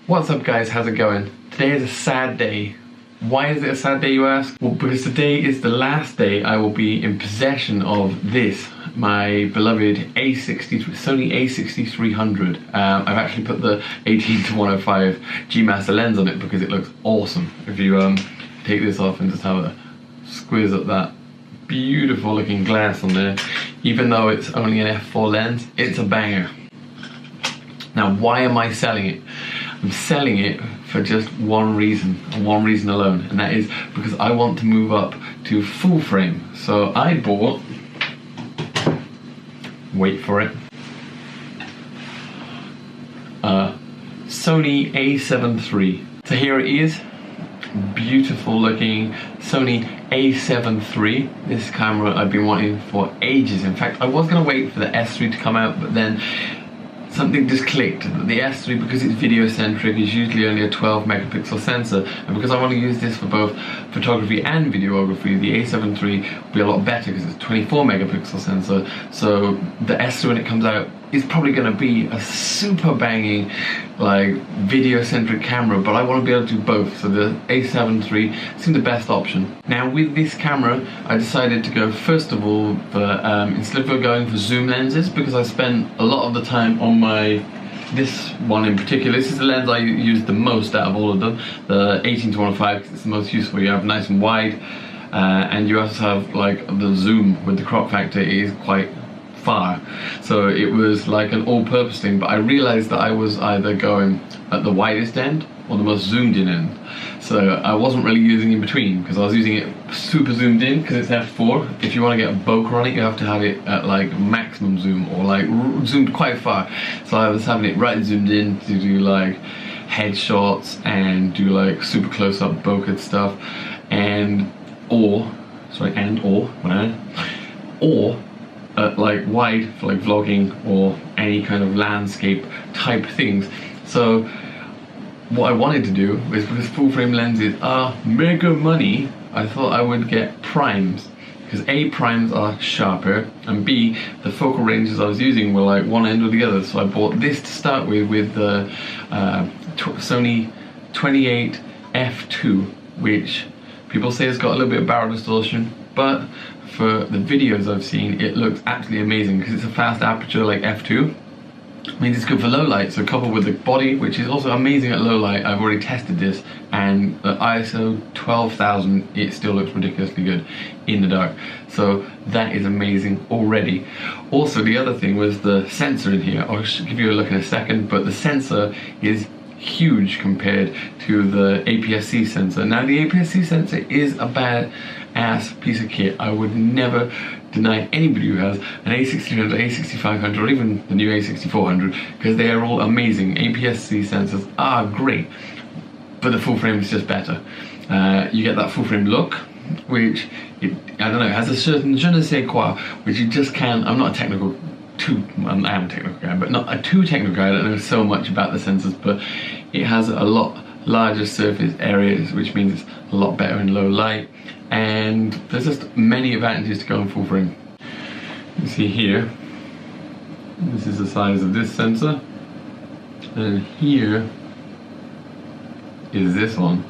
What's up guys, how's it going? Today is a sad day. Why is it a sad day, you ask? Well, because today is the last day I will be in possession of this, my beloved Sony A6300. I've actually put the 18-105 G-Master lens on it because it looks awesome. If you take this off and just have a squeeze at that beautiful looking glass on there, even though it's only an f4 lens, it's a banger. Now, why am I selling it? I'm selling it for just one reason, and one reason alone, and that is because I want to move up to full frame. So I bought, wait for it, Sony A7iii. So here it is, beautiful looking Sony A7iii. This camera I've been wanting for ages. In fact, I was going to wait for the S3 to come out, but then something just clicked. The S3, because it's video centric, is usually only a 12 megapixel sensor, and because I want to use this for both photography and videography, the A7iii will be a lot better because it's a 24 megapixel sensor. So the S3, when it comes out, is probably going to be a super banging, like, video centric camera, but I want to be able to do both, so the A7iii seemed the best option. Now with this camera, I decided to go, first of all, for instead of going for zoom lenses, because I spent a lot of the time on this one in particular. This is the lens I use the most out of all of them, the 18-105, because it's the most useful. You have nice and wide, and you also have like the zoom with the crop factor is quite far, so it was like an all-purpose thing. But I realized that I was either going at the widest end or the most zoomed in end, so I wasn't really using in between, because I was using it super zoomed in because it's f4. If you want to get a bokeh on it, you have to have it at like maximum zoom, or like zoomed quite far. So I was having it right zoomed in to do like headshots and do like super close-up bokeh stuff, or like wide for like vlogging or any kind of landscape type things. So what I wanted to do was, because full frame lenses are mega money, I thought I would get primes, because A, primes are sharper, and B, the focal ranges I was using were like one end or the other. So I bought this to start with the Sony 28 f2, which people say has got a little bit of barrel distortion, but for the videos I've seen, it looks absolutely amazing because it's a fast aperture like f2. I mean, it's good for low light, so coupled with the body, which is also amazing at low light. I've already tested this, and at ISO 12,000, it still looks ridiculously good in the dark. So that is amazing already. Also, the other thing was the sensor in here. I'll give you a look in a second, but the sensor is huge compared to the APS-C sensor. Now, the APS-C sensor is a bad-ass piece of kit. I would never deny anybody who has an A6300, A6500, or even the new A6400, because they are all amazing. APS-C sensors are great, but the full frame is just better. You get that full frame look, which, I don't know, has a certain je ne sais quoi, which you just can't. I'm not a technical I am a technical guy, but not a too technical guy. I don't know so much about the sensors, but it has a lot larger surface areas, which means it's a lot better in low light, and there's just many advantages to going full frame. You see here, this is the size of this sensor, and here is this one.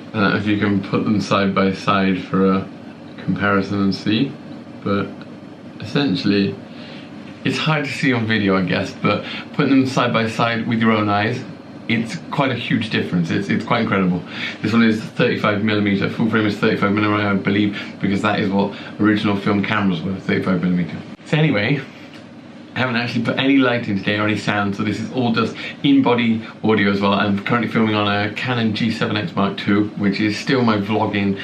I don't know if you can put them side by side for a comparison and see, but essentially it's hard to see on video, I guess, but putting them side by side with your own eyes, it's quite a huge difference. It's quite incredible. This one is 35mm, full frame is 35mm, I believe, because that is what original film cameras were, 35mm. So anyway, I haven't actually put any lighting today or any sound, so this is all just in-body audio as well. I'm currently filming on a Canon G7X Mark II, which is still my vlogging,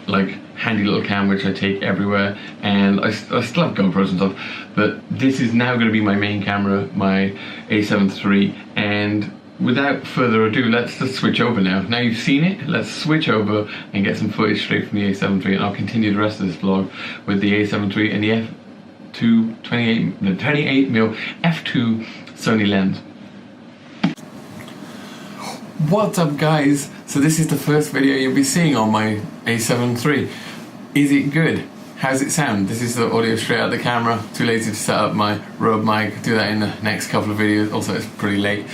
like, handy little cam which I take everywhere, and I still have GoPros and stuff, but this is now going to be my main camera, my A7iii, and without further ado, let's just switch over now. Now you've seen it, let's switch over and get some footage straight from the A7iii, and I'll continue the rest of this vlog with the A7iii and the 28mm f2 Sony lens. What's up guys? So this is the first video you'll be seeing on my A7iii. Is it good? how's it sound? This is the audio straight out of the camera. Too lazy to set up my Rode mic. Do that in the next couple of videos. Also, it's pretty late.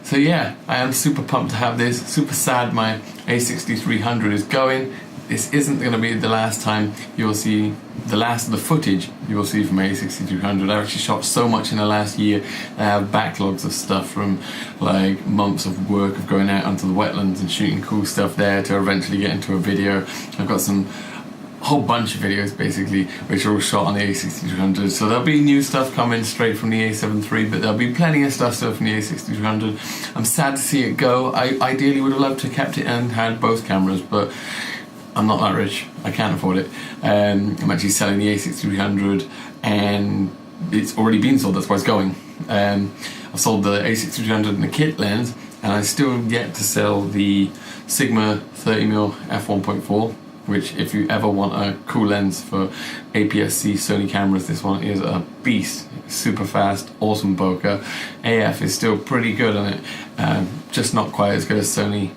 So yeah, I am super pumped to have this. Super sad my A6300 is going. This isn't going to be the last time you'll see the last of the footage you will see from A6300. I've actually shot so much in the last year. I have backlogs of stuff from like months of work of going out onto the wetlands and shooting cool stuff there to eventually get into a video. I've got some whole bunch of videos basically which are all shot on the A6300, so there'll be new stuff coming straight from the A7 III, but there'll be plenty of stuff still from the A6300. I'm sad to see it go. I ideally would have loved to have kept it and had both cameras, but I'm not that rich. I can't afford it. I'm actually selling the A6300 and it's already been sold, that's why it's going. I sold the A6300 in the kit lens and I still yet to sell the Sigma 30mm f1.4, which if you ever want a cool lens for APS-C Sony cameras, this one is a beast. Super fast, awesome bokeh. AF is still pretty good on it, just not quite as good as Sony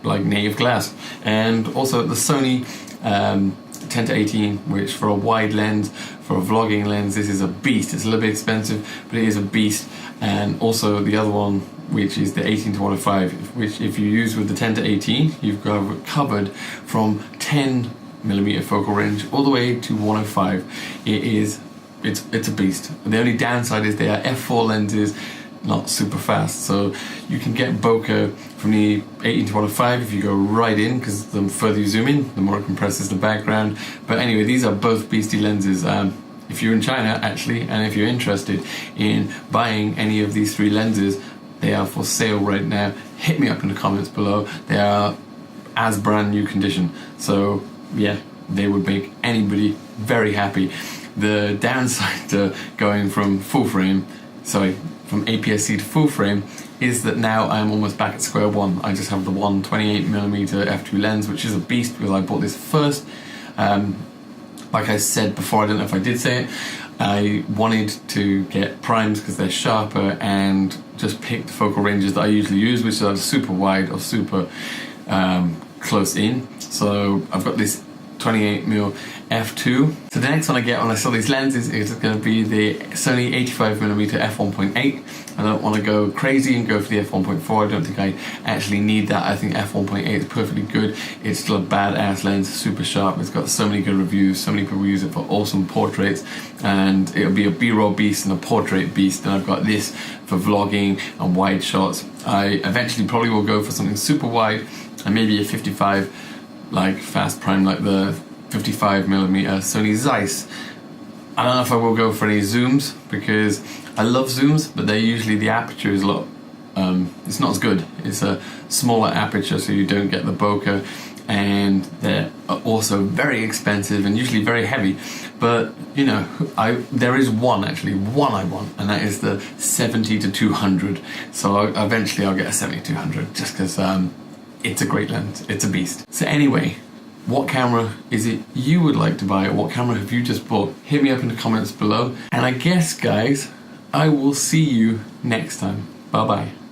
like native glass. And also the Sony 10-18, which for a wide lens, for a vlogging lens, this is a beast. It's a little bit expensive, but it is a beast. And also the other one, which is the 18-105, which if you use with the 10-18, you've got covered from 10mm focal range all the way to 105. It's a beast. The only downside is they are f4 lenses, not super fast, so you can get bokeh from the 18-105 if you go right in, because the further you zoom in, the more it compresses the background. But anyway, these are both beastie lenses. If you're in China actually, and if you're interested in buying any of these three lenses, they are for sale right now. Hit me up in the comments below. They are as brand new condition, so yeah, they would make anybody very happy. The downside to going from from APS-C to full frame is that now I'm almost back at square one. I just have the 128mm f2 lens, which is a beast because I bought this first. Like I said before, I don't know if I did say it, I wanted to get primes because they're sharper and just pick the focal ranges that I usually use, which are super wide or super close in. So I've got this 28mm f2. So the next one I get when I sell these lenses is going to be the Sony 85mm f1.8. I don't want to go crazy and go for the f1.4. I don't think I actually need that. I think f1.8 is perfectly good. It's still a badass lens, super sharp. It's got so many good reviews. So many people use it for awesome portraits, and it'll be a B-roll beast and a portrait beast. And I've got this for vlogging and wide shots. I eventually probably will go for something super wide and maybe a 55 like fast prime, like the 55mm Sony Zeiss. I don't know if I will go for any zooms because I love zooms, but they're usually, the aperture is a lot, it's not as good. It's a smaller aperture, so you don't get the bokeh, and they're also very expensive and usually very heavy. But you know, there is one I want, and that is the 70-200. So eventually I'll get a 70-200 just because it's a great lens, it's a beast. So anyway, what camera is it you would like to buy, or what camera have you just bought? Hit me up in the comments below, and I guess guys, I will see you next time. Bye bye.